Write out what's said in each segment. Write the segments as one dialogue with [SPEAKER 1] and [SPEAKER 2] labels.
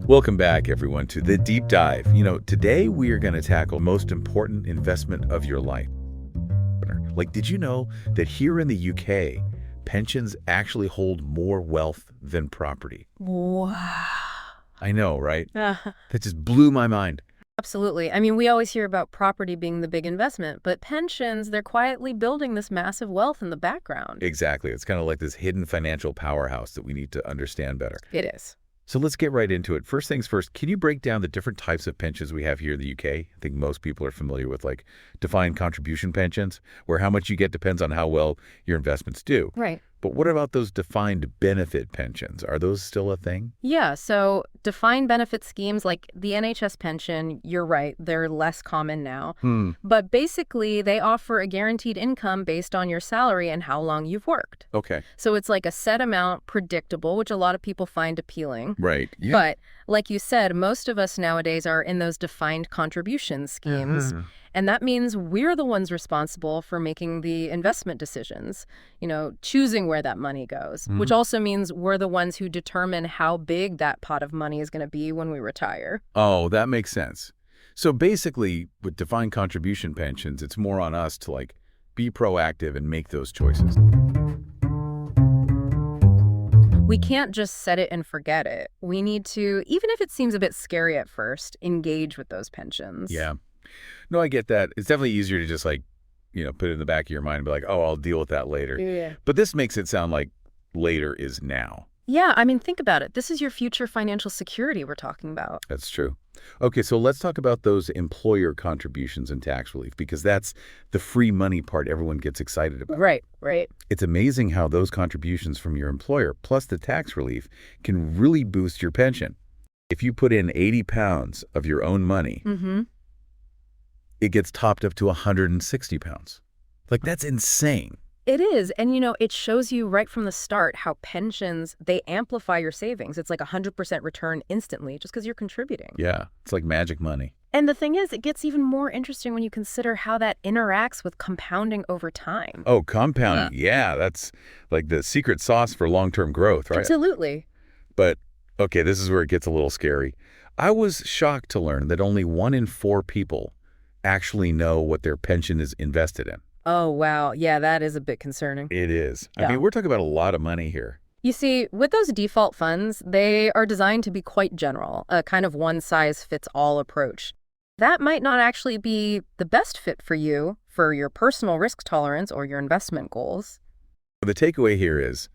[SPEAKER 1] Welcome back, everyone, to The Deep Dive. Today we are going to tackle the most important investment of your life. Did you know that here in the UK, pensions actually hold more wealth than property?
[SPEAKER 2] Wow.
[SPEAKER 1] I know, right? That just blew my mind.
[SPEAKER 2] Absolutely. I mean, we always hear about property being the big investment, but pensions, they're quietly building this massive wealth in the background.
[SPEAKER 1] Exactly. It's kind of like this hidden financial powerhouse that we need to understand better.
[SPEAKER 2] It is.
[SPEAKER 1] So let's get right into it. First things first, can you break down the different types of pensions we have here in the UK? I think most people are familiar with defined contribution pensions, where how much you get depends on how well your investments do.
[SPEAKER 2] Right.
[SPEAKER 1] But what about those defined benefit pensions? Are those still a thing?
[SPEAKER 2] Yeah, so defined benefit schemes like the NHS pension, you're right, they're less common now. But basically, they offer a guaranteed income based on your salary and how long you've worked.
[SPEAKER 1] Okay.
[SPEAKER 2] So it's like a set amount, predictable, which a lot of people find appealing.
[SPEAKER 1] Right. Yeah.
[SPEAKER 2] But like you said, most of us nowadays are in those defined contribution schemes. And that means we're the ones responsible for making the investment decisions, choosing where that money goes, which also means we're the ones who determine how big that pot of money is going to be when we retire.
[SPEAKER 1] Oh, that makes sense. So basically, with defined contribution pensions, it's more on us to be proactive and make those choices.
[SPEAKER 2] We can't just set it and forget it. We need to, even if it seems a bit scary at first, engage with those pensions.
[SPEAKER 1] Yeah. No, I get that. It's definitely easier to just put it in the back of your mind and be like, oh, I'll deal with that later.
[SPEAKER 2] Yeah.
[SPEAKER 1] But this makes it sound like later is now.
[SPEAKER 2] Yeah, I mean, think about it. This is your future financial security we're talking about.
[SPEAKER 1] That's true. Okay, so let's talk about those employer contributions and tax relief, because that's the free money part everyone gets excited about.
[SPEAKER 2] Right.
[SPEAKER 1] It's amazing how those contributions from your employer plus the tax relief can really boost your pension. If you put in 80 pounds of your own money, it gets topped up to 160 pounds. That's insane.
[SPEAKER 2] It is. And, it shows you right from the start how pensions, they amplify your savings. It's like 100% return instantly just because you're contributing.
[SPEAKER 1] Yeah, it's like magic money.
[SPEAKER 2] And the thing is, it gets even more interesting when you consider how that interacts with compounding over time.
[SPEAKER 1] Oh, compounding. Yeah, that's like the secret sauce for long-term growth, right?
[SPEAKER 2] Absolutely.
[SPEAKER 1] But, okay, this is where it gets a little scary. I was shocked to learn that only 1 in 4 people actually know what their pension is invested in.
[SPEAKER 2] Oh, wow. Yeah, that is a bit concerning.
[SPEAKER 1] It is.
[SPEAKER 2] Yeah.
[SPEAKER 1] I mean, we're talking about a lot of money here.
[SPEAKER 2] You see, with those default funds, they are designed to be quite general, a kind of one-size-fits-all approach. That might not actually be the best fit for you, for your personal risk tolerance or your investment goals.
[SPEAKER 1] The takeaway here is,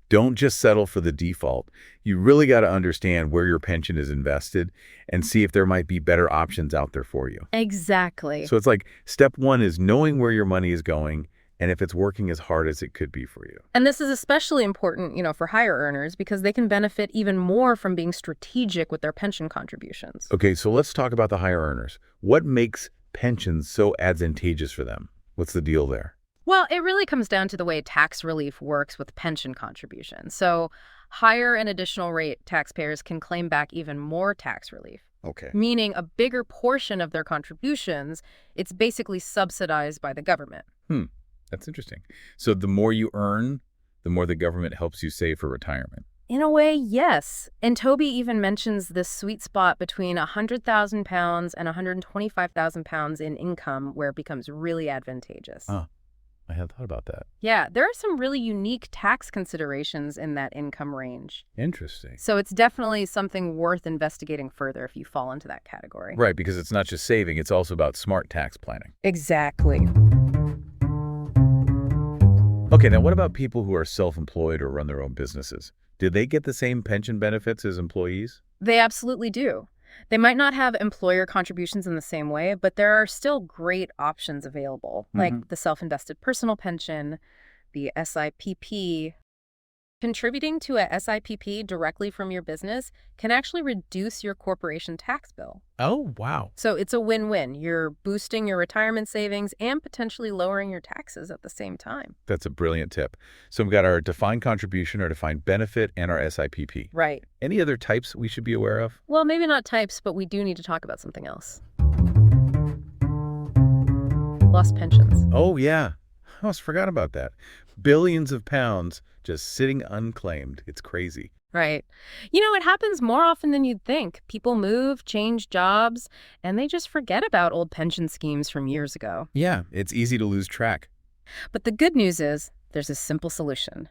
[SPEAKER 1] don't just settle for the default. You really got to understand where your pension is invested and see if there might be better options out there for you.
[SPEAKER 2] Exactly.
[SPEAKER 1] So it's step 1 is knowing where your money is going and if it's working as hard as it could be for you.
[SPEAKER 2] And this is especially important, for higher earners because they can benefit even more from being strategic with their pension contributions.
[SPEAKER 1] Okay, so let's talk about the higher earners. What makes pensions so advantageous for them? What's the deal there?
[SPEAKER 2] Well, it really comes down to the way tax relief works with pension contributions. So higher and additional rate taxpayers can claim back even more tax relief.
[SPEAKER 1] Okay.
[SPEAKER 2] Meaning a bigger portion of their contributions, it's basically subsidized by the government.
[SPEAKER 1] That's interesting. So the more you earn, the more the government helps you save for retirement.
[SPEAKER 2] In a way, yes. And Toby even mentions this sweet spot between £100,000 and £125,000 in income where it becomes really advantageous.
[SPEAKER 1] I had thought about that.
[SPEAKER 2] Yeah, there are some really unique tax considerations in that income range.
[SPEAKER 1] Interesting.
[SPEAKER 2] So it's definitely something worth investigating further if you fall into that category.
[SPEAKER 1] Right, because it's not just saving, it's also about smart tax planning.
[SPEAKER 2] Exactly.
[SPEAKER 1] Okay, now what about people who are self-employed or run their own businesses? Do they get the same pension benefits as employees?
[SPEAKER 2] They absolutely do. They might not have employer contributions in the same way, but there are still great options available, like the self-invested personal pension, the SIPP. Contributing to a SIPP directly from your business can actually reduce your corporation tax bill.
[SPEAKER 1] Oh, wow.
[SPEAKER 2] So it's a win-win. You're boosting your retirement savings and potentially lowering your taxes at the same time.
[SPEAKER 1] That's a brilliant tip. So we've got our defined contribution, our defined benefit, and our SIPP.
[SPEAKER 2] Right.
[SPEAKER 1] Any other types we should be aware of?
[SPEAKER 2] Well, maybe not types, but we do need to talk about something else. Lost pensions.
[SPEAKER 1] Oh, yeah. I almost forgot about that. Billions of pounds just sitting unclaimed. It's crazy.
[SPEAKER 2] Right. It happens more often than you'd think. People move, change jobs, and they just forget about old pension schemes from years ago.
[SPEAKER 1] Yeah, it's easy to lose track.
[SPEAKER 2] But the good news is there's a simple solution.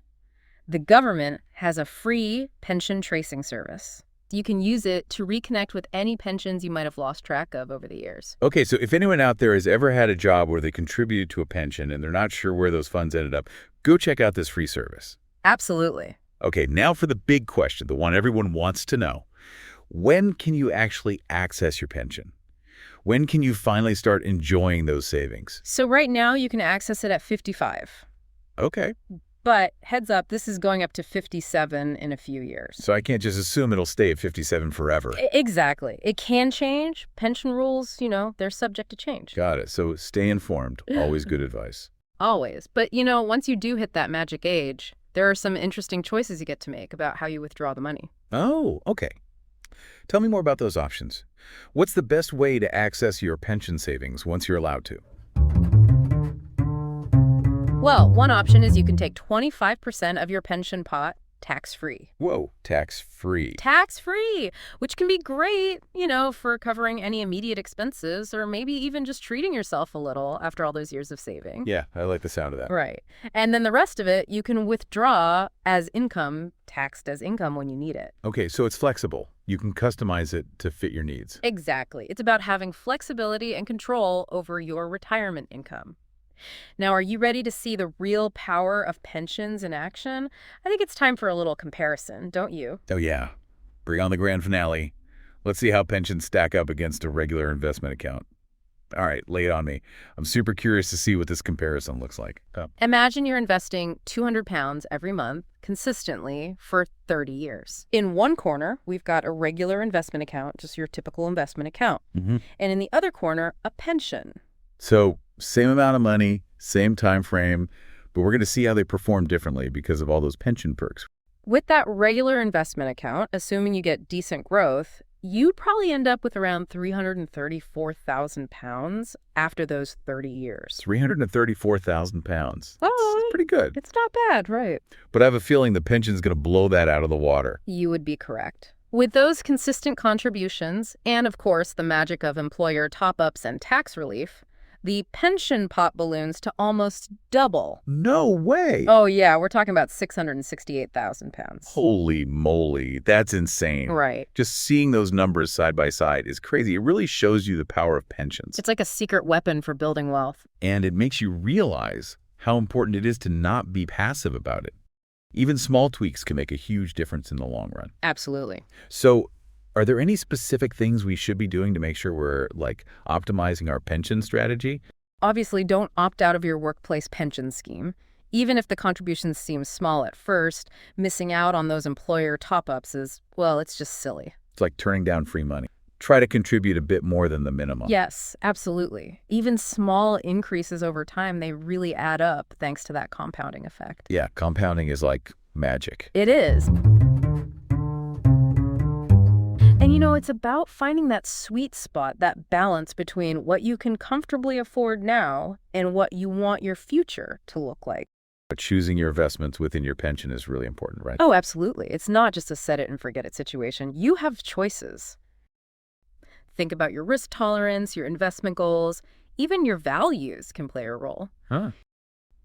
[SPEAKER 2] The government has a free pension tracing service. You can use it to reconnect with any pensions you might have lost track of over the years.
[SPEAKER 1] Okay, so if anyone out there has ever had a job where they contributed to a pension and they're not sure where those funds ended up, go check out this free service.
[SPEAKER 2] Absolutely.
[SPEAKER 1] Okay, now for the big question, the one everyone wants to know. When can you actually access your pension? When can you finally start enjoying those savings?
[SPEAKER 2] So right now you can access it at 55.
[SPEAKER 1] Okay.
[SPEAKER 2] But heads up, this is going up to 57 in a few years.
[SPEAKER 1] So I can't just assume it'll stay at 57 forever.
[SPEAKER 2] Exactly. It can change. Pension rules, they're subject to change.
[SPEAKER 1] Got it. So stay informed. Always good advice.
[SPEAKER 2] Always. But, once you do hit that magic age, there are some interesting choices you get to make about how you withdraw the money.
[SPEAKER 1] Oh, okay. Tell me more about those options. What's the best way to access your pension savings once you're allowed to?
[SPEAKER 2] Well, one option is you can take 25% of your pension pot tax-free.
[SPEAKER 1] Whoa, tax-free.
[SPEAKER 2] Tax-free, which can be great, for covering any immediate expenses or maybe even just treating yourself a little after all those years of saving.
[SPEAKER 1] Yeah, I like the sound of that.
[SPEAKER 2] Right. And then the rest of it, you can withdraw as income, taxed as income when you need it.
[SPEAKER 1] Okay, so it's flexible. You can customize it to fit your needs.
[SPEAKER 2] Exactly. It's about having flexibility and control over your retirement income. Now, are you ready to see the real power of pensions in action? I think it's time for a little comparison, don't you?
[SPEAKER 1] Oh, yeah. Bring on the grand finale. Let's see how pensions stack up against a regular investment account. All right, lay it on me. I'm super curious to see what this comparison looks like.
[SPEAKER 2] Imagine you're investing £200 every month consistently for 30 years. In one corner, we've got a regular investment account, just your typical investment account. And in the other corner, a pension.
[SPEAKER 1] So same amount of money, same time frame, but we're going to see how they perform differently because of all those pension perks.
[SPEAKER 2] With that regular investment account, assuming you get decent growth, you'd probably end up with around £334,000 after those 30 years.
[SPEAKER 1] £334,000.
[SPEAKER 2] Oh,
[SPEAKER 1] That's pretty good.
[SPEAKER 2] It's not bad, right?
[SPEAKER 1] But I have a feeling the pension's going to blow that out of the water.
[SPEAKER 2] You would be correct. With those consistent contributions, and of course the magic of employer top-ups and tax relief, the pension pot balloons to almost double.
[SPEAKER 1] No way.
[SPEAKER 2] Oh, yeah, we're talking about £668,000.
[SPEAKER 1] Holy moly, that's insane.
[SPEAKER 2] Right.
[SPEAKER 1] Just seeing those numbers side by side is crazy. It really shows you the power of pensions.
[SPEAKER 2] It's like a secret weapon for building wealth.
[SPEAKER 1] And it makes you realize how important it is to not be passive about it. Even small tweaks can make a huge difference in the long run.
[SPEAKER 2] Absolutely.
[SPEAKER 1] So, are there any specific things we should be doing to make sure we're, optimizing our pension strategy?
[SPEAKER 2] Obviously, don't opt out of your workplace pension scheme. Even if the contributions seem small at first, missing out on those employer top-ups is, well, it's just silly.
[SPEAKER 1] It's like turning down free money. Try to contribute a bit more than the minimum.
[SPEAKER 2] Yes, absolutely. Even small increases over time, they really add up thanks to that compounding effect.
[SPEAKER 1] Yeah, compounding is like magic.
[SPEAKER 2] It is. And it's about finding that sweet spot, that balance between what you can comfortably afford now and what you want your future to look like.
[SPEAKER 1] But choosing your investments within your pension is really important, right?
[SPEAKER 2] Oh, absolutely. It's not just a set it and forget it situation. You have choices. Think about your risk tolerance, your investment goals, even your values can play a role.
[SPEAKER 1] Huh.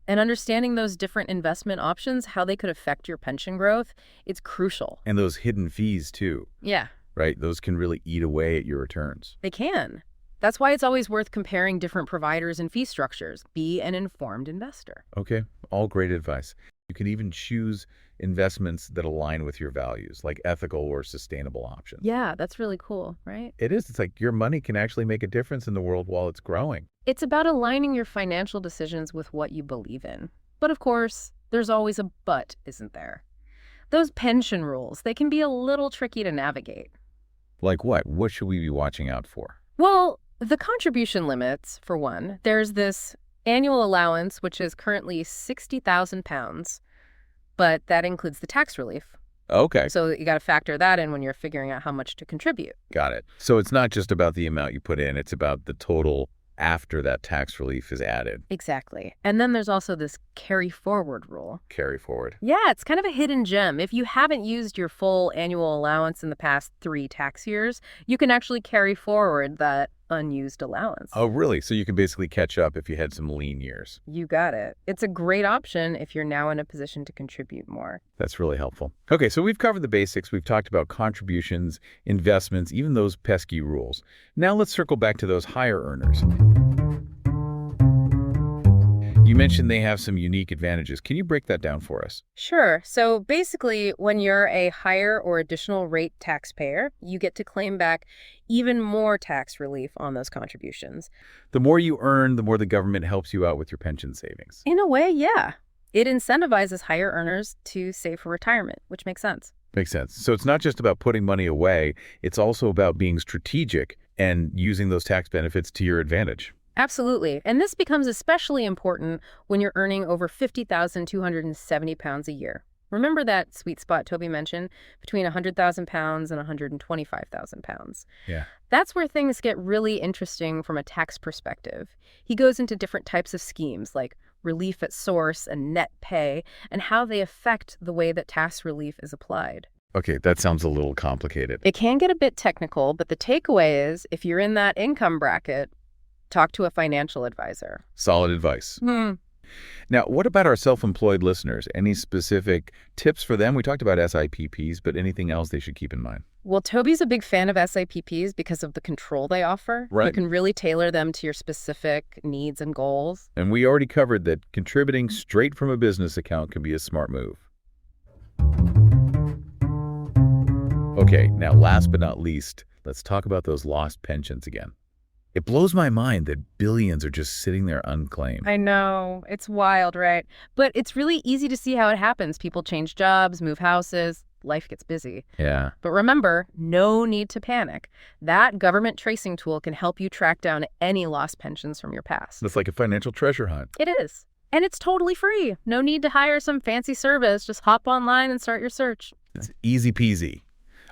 [SPEAKER 2] And understanding those different investment options, how they could affect your pension growth, it's crucial.
[SPEAKER 1] And those hidden fees, too.
[SPEAKER 2] Yeah.
[SPEAKER 1] Right? Those can really eat away at your returns.
[SPEAKER 2] They can. That's why it's always worth comparing different providers and fee structures. Be an informed investor.
[SPEAKER 1] Okay, all great advice. You can even choose investments that align with your values, like ethical or sustainable options.
[SPEAKER 2] Yeah, that's really cool, right?
[SPEAKER 1] It is. It's like your money can actually make a difference in the world while it's growing.
[SPEAKER 2] It's about aligning your financial decisions with what you believe in. But of course, there's always a but, isn't there? Those pension rules, they can be a little tricky to navigate.
[SPEAKER 1] Like what? What should we be watching out for?
[SPEAKER 2] Well, the contribution limits, for one. There's this annual allowance, which is currently £60,000, but that includes the tax relief.
[SPEAKER 1] Okay.
[SPEAKER 2] So you got to factor that in when you're figuring out how much to contribute.
[SPEAKER 1] Got it. So it's not just about the amount you put in, it's about the total after that tax relief is added.
[SPEAKER 2] Exactly. And then there's also this carry forward rule.
[SPEAKER 1] Carry forward.
[SPEAKER 2] Yeah, it's kind of a hidden gem. If you haven't used your full annual allowance in the past 3 tax years, you can actually carry forward that unused allowance.
[SPEAKER 1] Oh, really? So you can basically catch up if you had some lean years.
[SPEAKER 2] You got it. It's a great option if you're now in a position to contribute more.
[SPEAKER 1] That's really helpful. Okay, so we've covered the basics. We've talked about contributions, investments, even those pesky rules. Now let's circle back to those higher earners. You mentioned they have some unique advantages. Can you break that down for us?
[SPEAKER 2] Sure. So basically, when you're a higher or additional rate taxpayer, you get to claim back even more tax relief on those contributions.
[SPEAKER 1] The more you earn, the more the government helps you out with your pension savings.
[SPEAKER 2] In a way, yeah. It incentivizes higher earners to save for retirement, which makes sense.
[SPEAKER 1] Makes sense. So it's not just about putting money away. It's also about being strategic and using those tax benefits to your advantage.
[SPEAKER 2] Absolutely. And this becomes especially important when you're earning over 50,270 pounds a year. Remember that sweet spot Toby mentioned, between 100,000 pounds and 125,000 pounds.
[SPEAKER 1] Yeah.
[SPEAKER 2] That's where things get really interesting from a tax perspective. He goes into different types of schemes like relief at source and net pay, and how they affect the way that tax relief is applied.
[SPEAKER 1] Okay, that sounds a little complicated.
[SPEAKER 2] It can get a bit technical, but the takeaway is if you're in that income bracket, talk to a financial advisor.
[SPEAKER 1] Solid advice. Now, what about our self-employed listeners? Any specific tips for them? We talked about SIPPs, but anything else they should keep in mind?
[SPEAKER 2] Well, Toby's a big fan of SIPPs because of the control they offer.
[SPEAKER 1] Right.
[SPEAKER 2] You can really tailor them to your specific needs and goals.
[SPEAKER 1] And we already covered that contributing straight from a business account can be a smart move. Okay, now last but not least, let's talk about those lost pensions again. It blows my mind that billions are just sitting there unclaimed.
[SPEAKER 2] I know. It's wild, right? But it's really easy to see how it happens. People change jobs, move houses, life gets busy.
[SPEAKER 1] Yeah.
[SPEAKER 2] But remember, no need to panic. That government tracing tool can help you track down any lost pensions from your past.
[SPEAKER 1] That's like a financial treasure hunt.
[SPEAKER 2] It is. And it's totally free. No need to hire some fancy service. Just hop online and start your search.
[SPEAKER 1] It's easy peasy.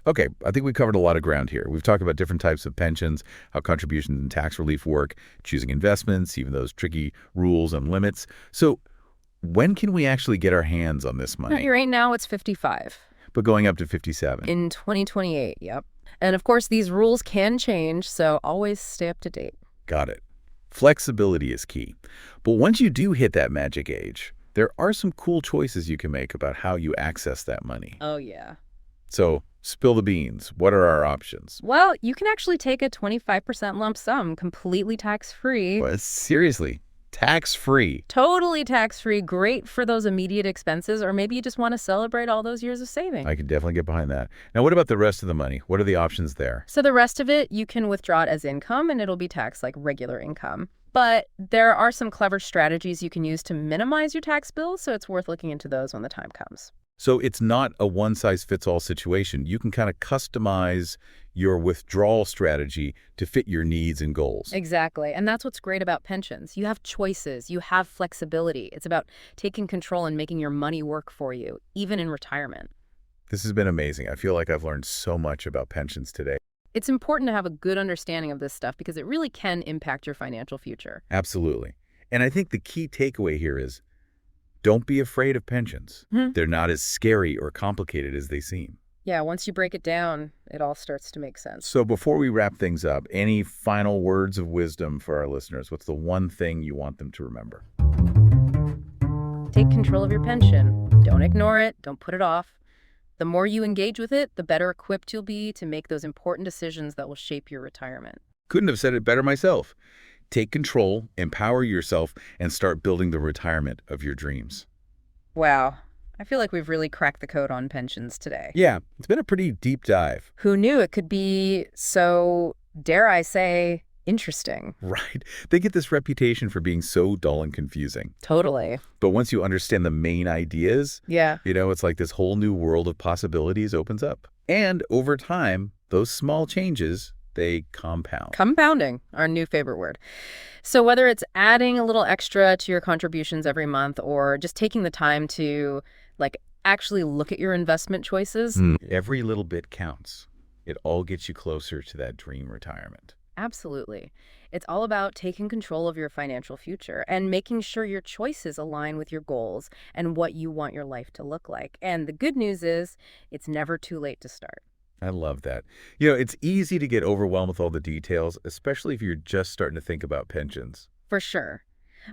[SPEAKER 1] Okay, I think we covered a lot of ground here. We've talked about different types of pensions, how contributions and tax relief work, choosing investments, even those tricky rules and limits. So when can we actually get our hands on this money?
[SPEAKER 2] Right now, it's 55.
[SPEAKER 1] But going up to 57.
[SPEAKER 2] In 2028, yep. And of course, these rules can change, so always stay up to date.
[SPEAKER 1] Got it. Flexibility is key. But once you do hit that magic age, there are some cool choices you can make about how you access that money.
[SPEAKER 2] Oh, yeah.
[SPEAKER 1] So spill the beans. What are our options?
[SPEAKER 2] Well, you can actually take a 25% lump sum, completely tax-free.
[SPEAKER 1] Well, seriously, tax-free.
[SPEAKER 2] Totally tax-free, great for those immediate expenses, or maybe you just want to celebrate all those years of saving.
[SPEAKER 1] I can definitely get behind that. Now, what about the rest of the money? What are the options there?
[SPEAKER 2] So the rest of it, you can withdraw it as income, and it'll be taxed like regular income. But there are some clever strategies you can use to minimize your tax bill, so it's worth looking into those when the time comes.
[SPEAKER 1] So it's not a one-size-fits-all situation. You can kind of customize your withdrawal strategy to fit your needs and goals.
[SPEAKER 2] Exactly. And that's what's great about pensions. You have choices. You have flexibility. It's about taking control and making your money work for you, even in retirement.
[SPEAKER 1] This has been amazing. I feel like I've learned so much about pensions today.
[SPEAKER 2] It's important to have a good understanding of this stuff because it really can impact your financial future.
[SPEAKER 1] Absolutely. And I think the key takeaway here is don't be afraid of pensions. They're not as scary or complicated as they seem.
[SPEAKER 2] Yeah, once you break it down, it all starts to make sense.
[SPEAKER 1] So before we wrap things up, any final words of wisdom for our listeners? What's the one thing you want them to remember?
[SPEAKER 2] Take control of your pension. Don't ignore it. Don't put it off. The more you engage with it, the better equipped you'll be to make those important decisions that will shape your retirement.
[SPEAKER 1] Couldn't have said it better myself. Take control, empower yourself, and start building the retirement of your dreams.
[SPEAKER 2] Wow. I feel like we've really cracked the code on pensions today.
[SPEAKER 1] Yeah, it's been a pretty deep dive.
[SPEAKER 2] Who knew it could be so, dare I say, interesting?
[SPEAKER 1] Right. They get this reputation for being so dull and confusing.
[SPEAKER 2] Totally.
[SPEAKER 1] But once you understand the main ideas,
[SPEAKER 2] Yeah.
[SPEAKER 1] it's like this whole new world of possibilities opens up. And over time, those small changes, they compound.
[SPEAKER 2] Compounding, our new favorite word. So whether it's adding a little extra to your contributions every month or just taking the time to actually look at your investment choices.
[SPEAKER 1] Every little bit counts. It all gets you closer to that dream retirement.
[SPEAKER 2] Absolutely. It's all about taking control of your financial future and making sure your choices align with your goals and what you want your life to look like. And the good news is, it's never too late to start.
[SPEAKER 1] I love that. It's easy to get overwhelmed with all the details, especially if you're just starting to think about pensions.
[SPEAKER 2] For sure.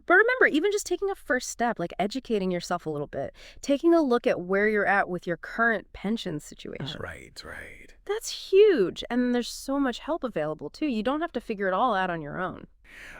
[SPEAKER 2] But remember, even just taking a first step, like educating yourself a little bit, taking a look at where you're at with your current pension situation.
[SPEAKER 1] Right, right.
[SPEAKER 2] That's huge. And there's so much help available, too. You don't have to figure it all out on your own.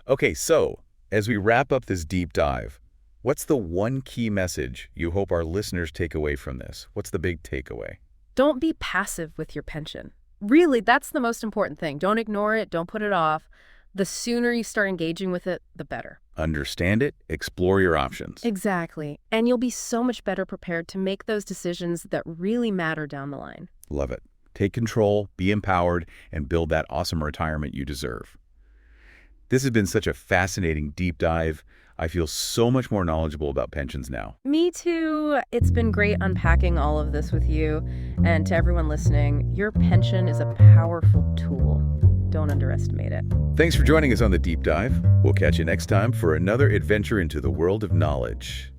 [SPEAKER 1] Okay, so as we wrap up this deep dive, what's the one key message you hope our listeners take away from this? What's the big takeaway?
[SPEAKER 2] Don't be passive with your pension. Really, that's the most important thing. Don't ignore it. Don't put it off. The sooner you start engaging with it, the better.
[SPEAKER 1] Understand it, explore your options.
[SPEAKER 2] Exactly. And you'll be so much better prepared to make those decisions that really matter down the line.
[SPEAKER 1] Love it. Take control, be empowered, and build that awesome retirement you deserve. This has been such a fascinating deep dive. I feel so much more knowledgeable about pensions now.
[SPEAKER 2] Me too. It's been great unpacking all of this with you. And to everyone listening, your pension is a powerful tool. Don't underestimate it.
[SPEAKER 1] Thanks for joining us on the deep dive. We'll catch you next time for another adventure into the world of knowledge.